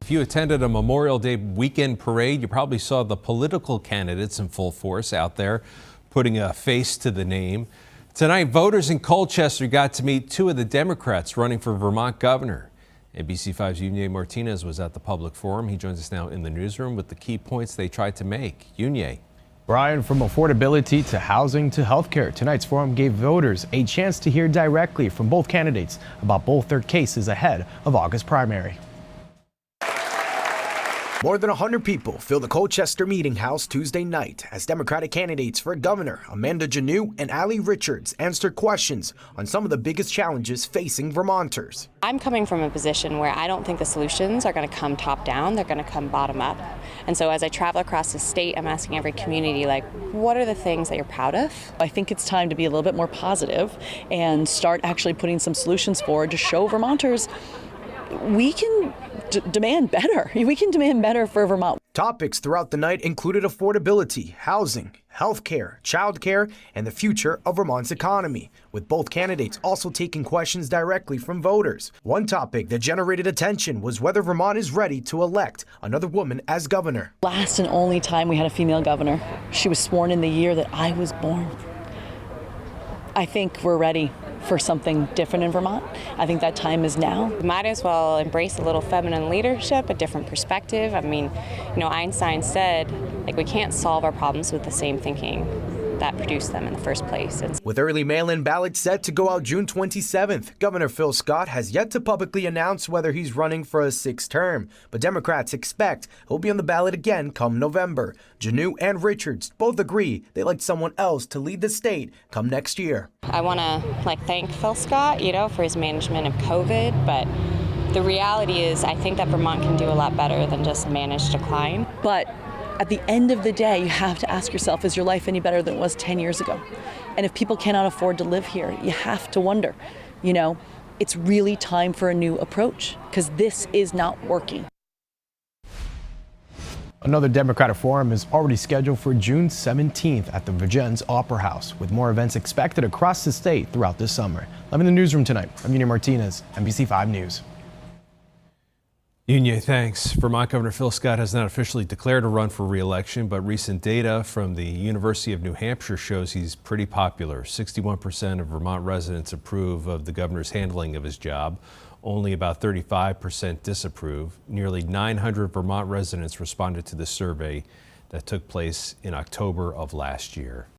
If you attended a Memorial Day weekend parade, you probably saw the political candidates in full force out there putting a face to the name. Tonight, voters in Colchester got to meet two of the Democrats running for Vermont governor. ABC5's Aly Martinez was at the public forum. He joins us now in the newsroom with the key points they tried to make. Aly. Brian, from affordability to housing to healthcare, tonight's forum gave voters a chance to hear directly from both candidates about both their cases ahead of August primary. More than 100 people filled the Colchester Meeting House Tuesday night as Democratic candidates for governor Amanda Janoo and Aly Richards answered questions on some of the biggest challenges facing Vermonters. I'm coming from a position where I don't think the solutions are going to come top down, they're going to come bottom up. And so as I travel across the state, I'm asking every community, like, what are the things that you're proud of? I think it's time to be a little bit more positive and start actually putting some solutions forward to show Vermonters we can demand better. We can demand better for Vermont. Topics throughout the night included affordability, housing, healthcare, childcare, and the future of Vermont's economy, with both candidates also taking questions directly from voters. One topic that generated attention was whether Vermont is ready to elect another woman as governor. Last and only time we had a female governor. She was sworn in the year that I was born. I think we're ready for something different in Vermont. I think that time is now. We might as well embrace a little feminine leadership, a different perspective. I mean, Einstein said, we can't solve our problems with the same thinking that produced them in the first place. With early mail-in ballots set to go out June 27th, Governor Phil Scott has yet to publicly announce whether he's running for a sixth term, but Democrats expect he'll be on the ballot again come November. Janoo and Richards both agree they'd like someone else to lead the state come next year. I want to thank Phil Scott, for his management of COVID, but the reality is I think that Vermont can do a lot better than just manage decline. But at the end of the day, you have to ask yourself, is your life any better than it was 10 years ago? And if people cannot afford to live here, you have to wonder, it's really time for a new approach because this is not working. Another Democratic forum is already scheduled for June 17th at the Virgins Opera House, with more events expected across the state throughout this summer. I'm in the newsroom tonight. I'm Aly Martinez, NBC5 News. Aly, thanks. Vermont Governor Phil Scott has not officially declared a run for re-election, but recent data from the University of New Hampshire shows he's pretty popular. 61% of Vermont residents approve of the governor's handling of his job. Only about 35% disapprove. Nearly 900 Vermont residents responded to the survey that took place in October of last year.